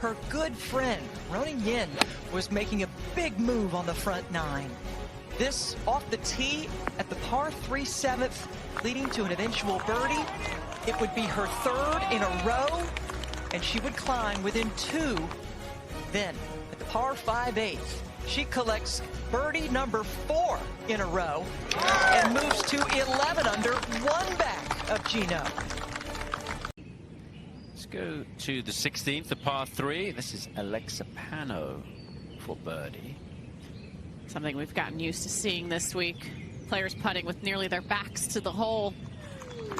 her good friend, Ronan Yin, was making a big move on the front nine. This off the tee at the par 3 7th, leading to an eventual birdie. It would be her third in a row, and she would climb within 2. Then, at the par 5 8th, she collects birdie number 4 in a row and moves to 11 under, one back of Gino. Let's go to the 16th, the par 3. This is Alexa Pano for birdie. Something we've gotten used to seeing this week. Players putting with nearly their backs to the hole.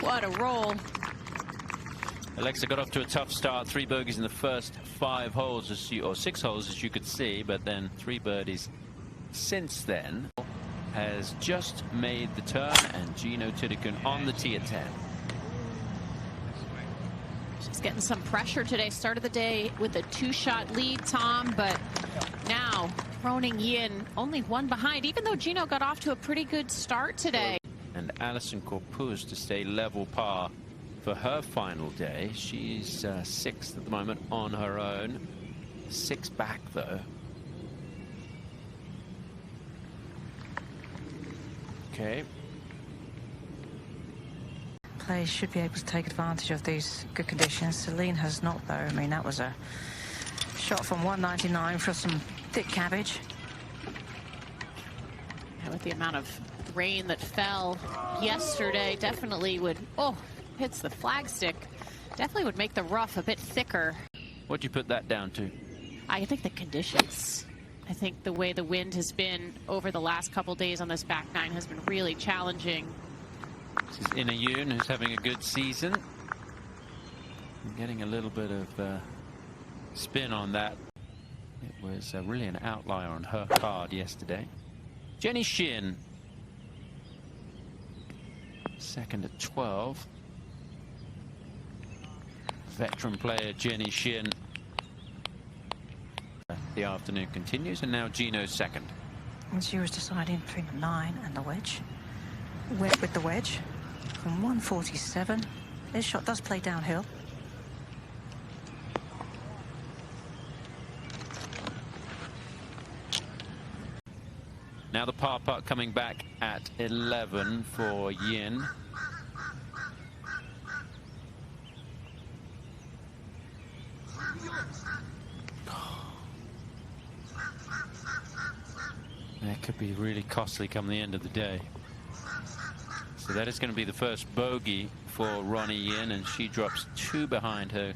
What a roll. Alexa got off to a tough start. 3 bogeys in the first 5 holes, or 6 holes, as you could see, but then 3 birdies since then. Has just made the turn, and Gino Tiddicon on the tee at 10. She's getting some pressure today. Started the day with a 2-shot lead, Tom, but now Ronan Yin only 1 behind, even though Gino got off to a pretty good start today. And Alison Corpuz to stay level par for her final day. She's 6th at the moment on her own. 6 back, though. Okay. Players should be able to take advantage of these good conditions. Celine has not, though. I mean, that was a shot from 199 for some thick cabbage. Yeah, with the amount of rain that fell yesterday, definitely would, hits the flagstick, definitely would make the rough a bit thicker. What'd you put that down to? I think the conditions. I think the way the wind has been over the last couple days on this back nine has been really challenging. This is Ina Yoon, who's having a good season. Getting a little bit of spin on that. It was really an outlier on her card yesterday. Jenny Shin, second at 12. Veteran player Jenny Shin. The afternoon continues, and now Gino's second. And she was deciding between the 9 and the wedge. Went with the wedge from 147. This shot does play downhill. Now the par putt coming back at 11 for Yin. That could be really costly come the end of the day. So that is going to be the first bogey for Ronnie Yin, and she drops 2 behind her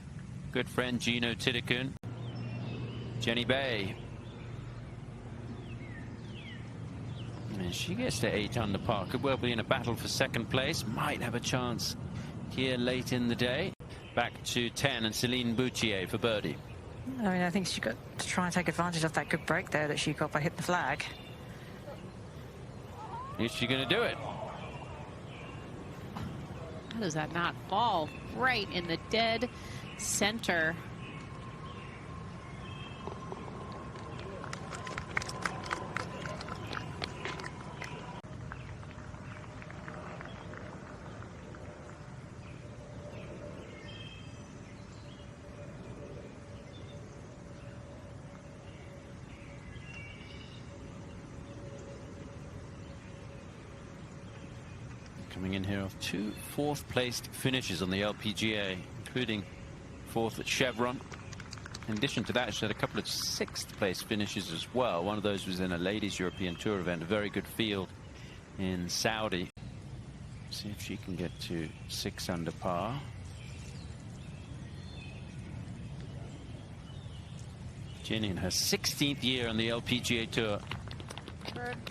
good friend Gino Tiddicon. Jenny Bay. And she gets to 8 under par. Could well be in a battle for second place. Might have a chance here late in the day. Back to 10 and Céline Boutier for birdie. I mean, I think she got to try and take advantage of that good break there that she got by hitting the flag. Is she going to do it? How does that not fall right in the dead center? Coming in here off 2 fourth-placed finishes on the LPGA, including 4th at Chevron. In addition to that, she had a couple of 6th-place finishes as well. One of those was in a Ladies European Tour event, a very good field in Saudi. See if she can get to 6 under par. Jenny in her 16th year on the LPGA Tour.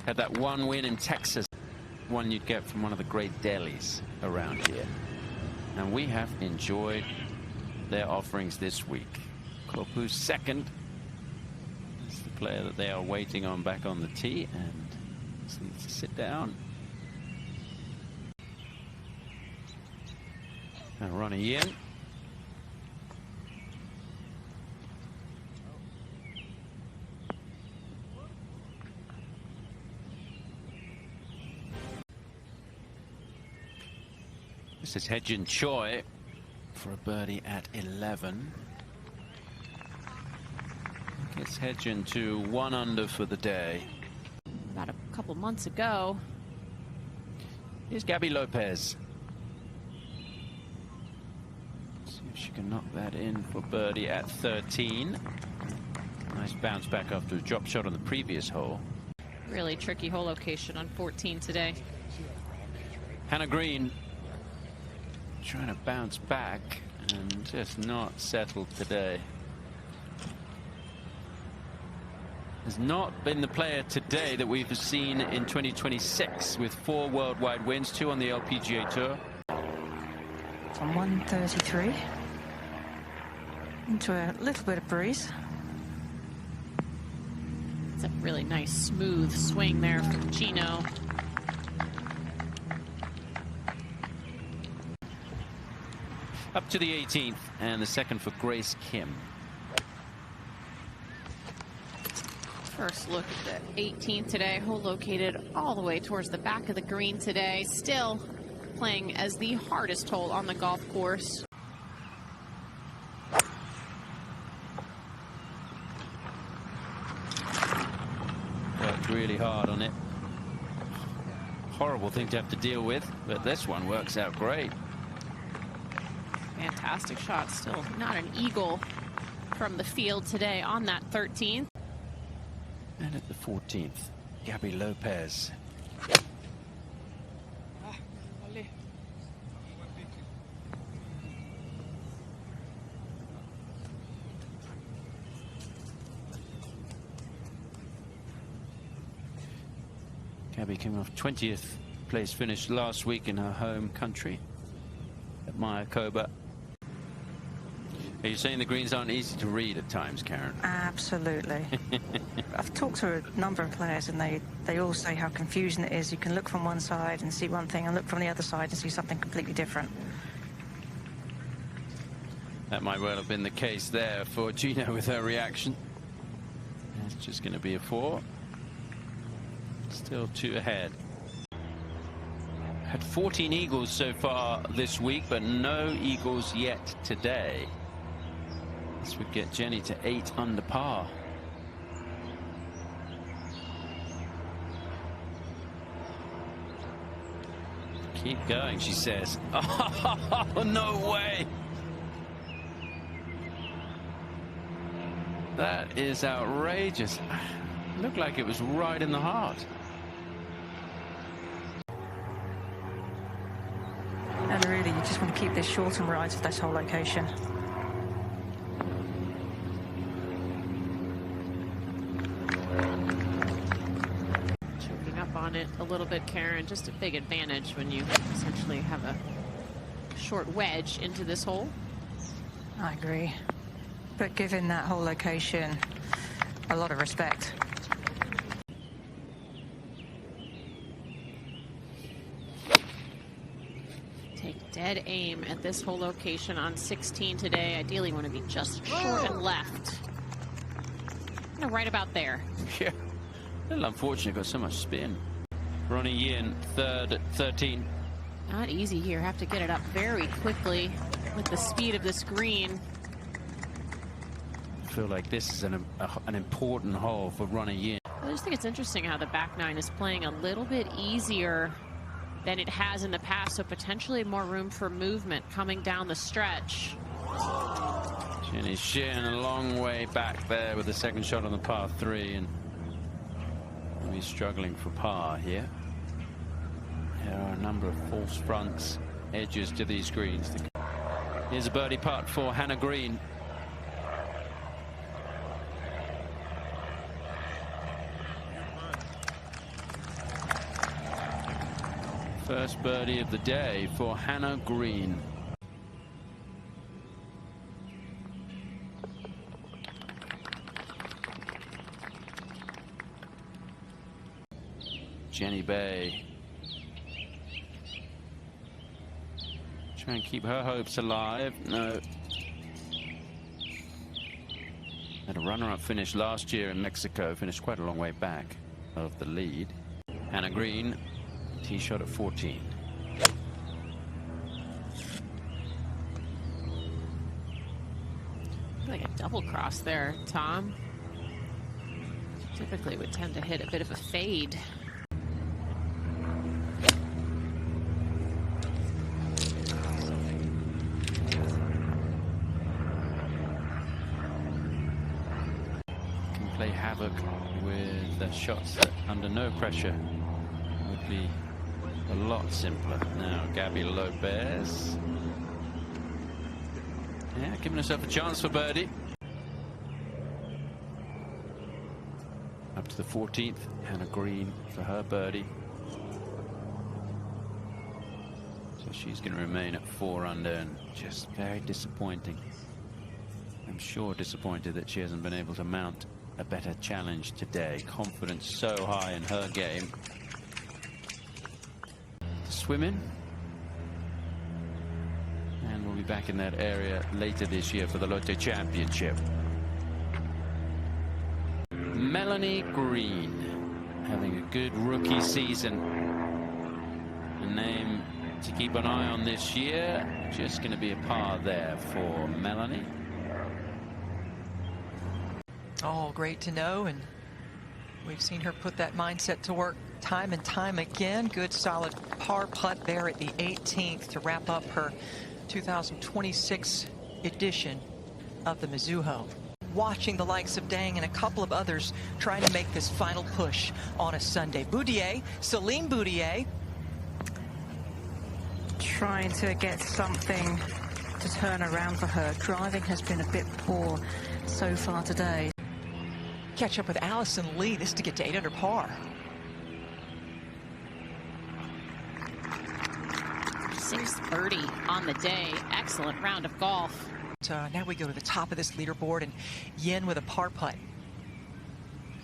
Had that 1 win in Texas. One you'd get from one of the great delis around here. And we have enjoyed their offerings this week. Corpuz second. It's the player that they are waiting on back on the tee, and just needs to sit down. And Ronnie Yin. This is Hejin Choi for a birdie at 11. Gets Hedgen to 1 under for the day. About a couple months ago. Here's Gabby Lopez. See if she can knock that in for birdie at 13. Nice bounce back after a drop shot on the previous hole. Really tricky hole location on 14 today. Hannah Green trying to bounce back and just not settled today. Has not been the player today that we've seen in 2026 with 4 worldwide wins, 2 on the LPGA Tour. From 133 into a little bit of breeze. It's a really nice smooth swing there from Gino. Up to the 18th and the second for Grace Kim. First look at the 18th today. Hole located all the way towards the back of the green today. Still playing as the hardest hole on the golf course. Worked really hard on it. Horrible thing to have to deal with, but this one works out great. Fantastic shot. Still not an eagle from the field today on that 13th. And at the 14th, Gabby Lopez. Gabby came off 20th place finish last week in her home country at Mayakoba. Are you saying the greens aren't easy to read at times, Karen? Absolutely. I've talked to a number of players and they all say how confusing it is. You can look from one side and see one thing and look from the other side and see something completely different. That might well have been the case there for Gino with her reaction. It's just going to be a 4. Still 2 ahead. Had 14 eagles so far this week, but no eagles yet today. This would get Jenny to 8 under par. Keep going, she says. Oh, no way. That is outrageous. Looked like it was right in the heart. And really, you just want to keep this short and right of this whole location. Choking up on it a little bit, Karen. Just a big advantage when you essentially have a short wedge into this hole. I agree. But given that whole location, a lot of respect. Take dead aim at this whole location on 16 today. Ideally want to be just short and left. Right about there. Yeah, a little unfortunate, got so much spin. Ronnie Yin, 3rd at 13. Not easy here. Have to get it up very quickly with the speed of this green. I feel like this is an important hole for Ronnie Yin. I just think it's interesting how the back nine is playing a little bit easier than it has in the past, so potentially more room for movement coming down the stretch. Jenny Shin a long way back there with the second shot on the par 3, and he's struggling for par here. There are a number of false fronts, edges to these greens. Here's a birdie putt for Hannah Green. First birdie of the day for Hannah Green. Jenny Bay. Try and keep her hopes alive. No. Had a runner-up finish last year in Mexico. Finished quite a long way back of the lead. Hannah Green. Tee shot at 14. Like a double cross there, Tom. Typically would tend to hit a bit of a fade. Can play havoc with the shots that under no pressure would be a lot simpler. Now Gabby Lopez. Yeah, giving herself a chance for birdie. Up to the 14th, Hannah Green for her birdie. So she's going to remain at 4 under, and just very disappointing. I'm sure disappointed that she hasn't been able to mount a better challenge today. Confidence so high in her game. Swimming. And we'll be back in that area later this year for the Lotte Championship. Melanie Green having a good rookie season. A name to keep an eye on this year. Just going to be a par there for Melanie. Oh, great to know, and we've seen her put that mindset to work time and time again. Good solid par putt there at the 18th to wrap up her 2026 edition of the Mizuho. Watching the likes of Dang and a couple of others trying to make this final push on a Sunday. Boudier, Celine Boudier. Trying to get something to turn around for her. Driving has been a bit poor so far today. Catch up with Allison Lee. This to get to 8 under par. Sixth birdie on the day. Excellent round of golf. Now we go to the top of this leaderboard, and Yin with a par putt.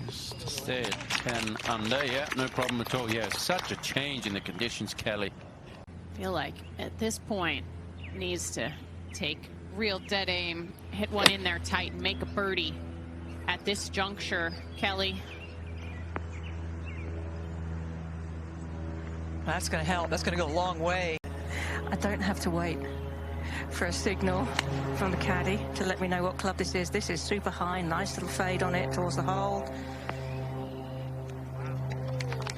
Just to stay at 10 under, yeah, no problem at all. Yeah, such a change in the conditions, Kelly. Feel like at this point needs to take real dead aim, hit one in there tight, and make a birdie at this juncture, Kelly. That's going to help. That's going to go a long way. I don't have to wait for a signal from the caddy to let me know what club this is. This is super high, nice little fade on it towards the hole.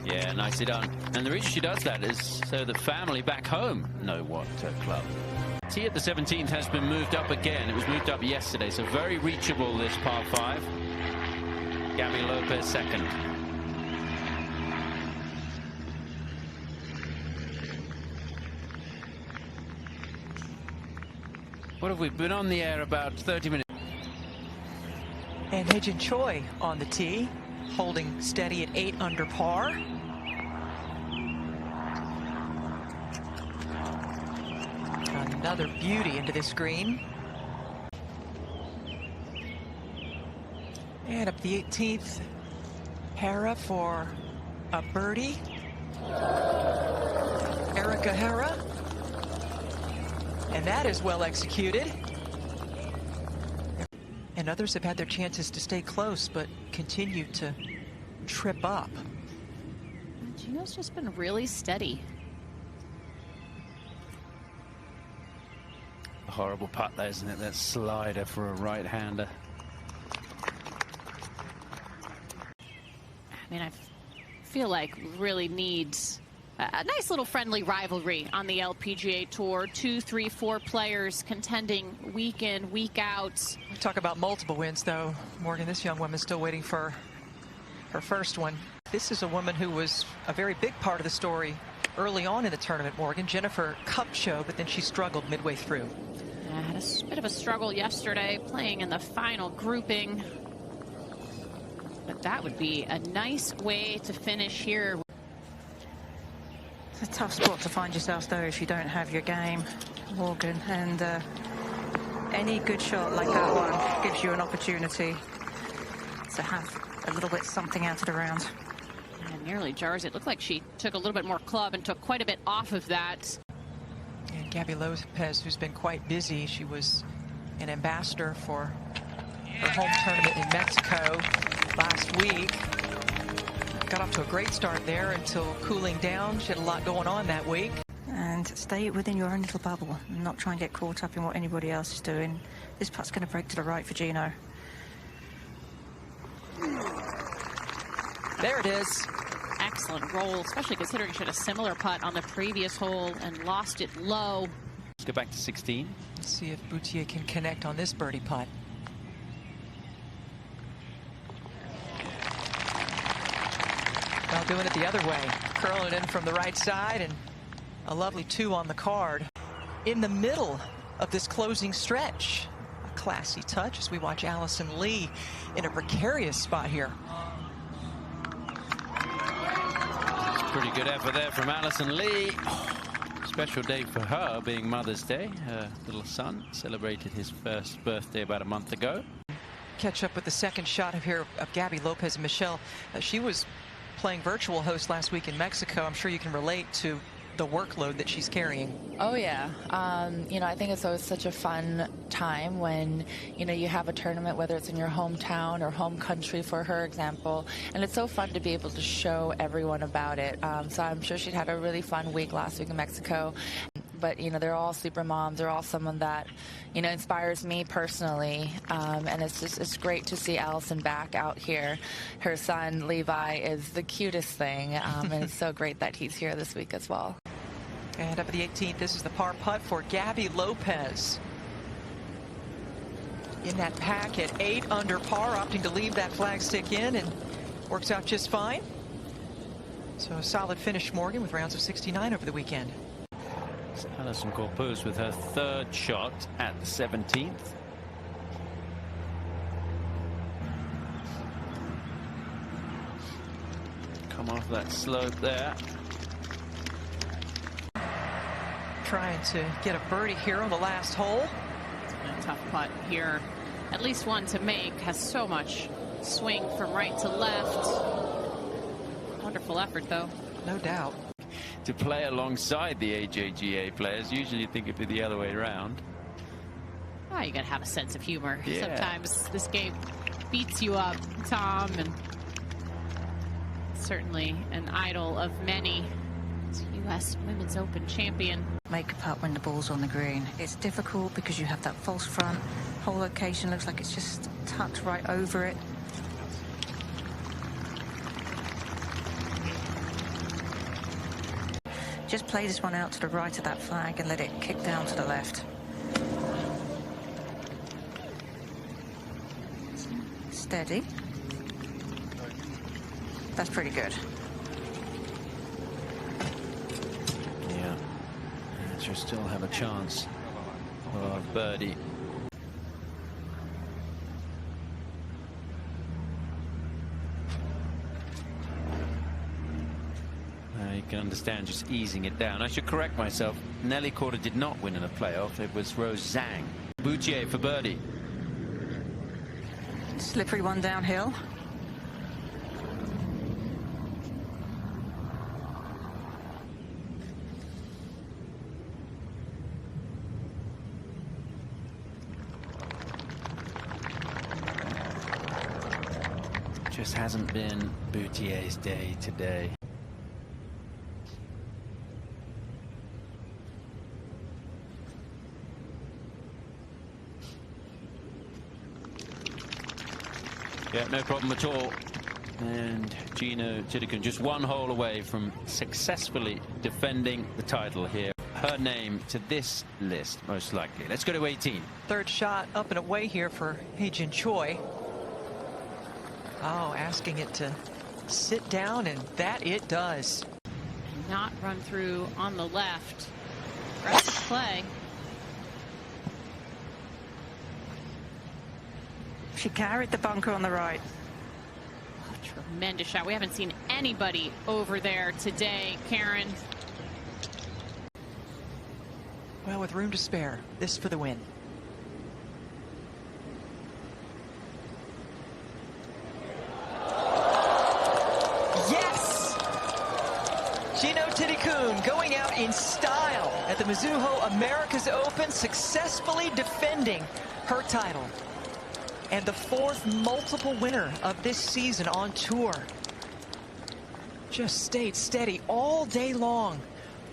Yeah, nicely done. And the reason she does that is so the family back home know what club. Tee at the 17th has been moved up again. It was moved up yesterday, so very reachable this par 5. Gabby Lopez second. What have we been on the air about 30 minutes? And Hye-Jin Choi on the tee, holding steady at 8 under par. Another beauty into this green. And up the 18th, Hera for a birdie. Erica Hera. And that is well executed. And others have had their chances to stay close, but continue to trip up. Gino's just been really steady. A horrible putt there, isn't it? That slider for a right-hander. I mean, I feel like really needs a nice little friendly rivalry on the LPGA Tour. 2, 3, 4 players contending week in, week out. We talk about multiple wins, though. Morgan, this young woman's still waiting for her first one. This is a woman who was a very big part of the story early on in the tournament, Morgan. Jennifer Kupcho, but then she struggled midway through. Had a bit of a struggle yesterday, playing in the final grouping. But that would be a nice way to finish here. It's a tough spot to find yourself, though, if you don't have your game, Morgan. And any good shot like that one gives you an opportunity to have a little bit something out of the round. And nearly jars it. Looked like she took a little bit more club and took quite a bit off of that. And Gabby Lopez, who's been quite busy. She was an ambassador for her home tournament in Mexico last week. Got off to a great start there until cooling down. She had a lot going on that week. And stay within your own little bubble and not try and get caught up in what anybody else is doing. This putt's going to break to the right for Gino. There it is. Excellent roll, especially considering she had a similar putt on the previous hole and lost it low. Let's go back to 16. Let's see if Boutier can connect on this birdie putt. Well, doing it the other way, curling in from the right side, and a lovely 2 on the card. In the middle of this closing stretch, a classy touch as we watch Allison Lee in a precarious spot here. Pretty good effort there from Allison Lee. Special day for her, being Mother's Day. Her little son celebrated his first birthday about a month ago. Catch up with the second shot of Gabby Lopez and Michelle. She was playing virtual host last week in Mexico. I'm sure you can relate to the workload that she's carrying. Oh yeah, you know, I think it's always such a fun time when, you know, you have a tournament, whether it's in your hometown or home country, for her example, and it's so fun to be able to show everyone about it. So I'm sure she'd had a really fun week last week in Mexico. But, you know, they're all super moms. They're all someone that, you know, inspires me personally. And it's great to see Allison back out here. Her son, Levi, is the cutest thing. And it's so great that he's here this week as well. And up at the 18th, this is the par putt for Gabby Lopez. In that pack at 8 under par, opting to leave that flag stick in, and works out just fine. So a solid finish, Morgan, with rounds of 69 over the weekend. Alison Corpuz with her third shot at the 17th. Come off that slope there. Trying to get a birdie here on the last hole. A tough putt here. At least one to make. Has so much swing from right to left. Wonderful effort, though. No doubt. To play alongside the AJGA players. Usually you think it'd be the other way around. Oh, you gotta have a sense of humor. Yeah. Sometimes this game beats you up, Tom, and certainly an idol of many. It's U.S. Women's Open champion. Make a putt when the ball's on the green. It's difficult because you have that false front. Whole location looks like it's just tucked right over it. Just play this one out to the right of that flag and let it kick down to the left. Steady. That's pretty good. Yeah. And she'll still have a chance of birdie. You can understand just easing it down. I should correct myself. Nelly Korda did not win in a playoff. It was Rose Zhang. Boutier for birdie. Slippery one downhill. Just hasn't been Boutier's day today. Yeah, no problem at all. And Gino Tidikun just one hole away from successfully defending the title here. Her name to this list, most likely. Let's go to 18. Third shot up and away here for Hei-Jin Choi. Oh, asking it to sit down, and that it does. Not run through on the left. Aggressive play. She carried the bunker on the right. Oh, tremendous shot. We haven't seen anybody over there today, Karen. Well, with room to spare, this for the win. Yes! Gino Tidikun going out in style at the Mizuho America's Open, successfully defending her title. And the fourth multiple winner of this season on tour. Just stayed steady all day long.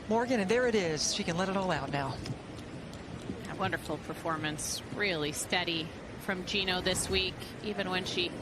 Morgan, and there it is. She can let it all out now. A wonderful performance. Really steady from Gino this week, even when she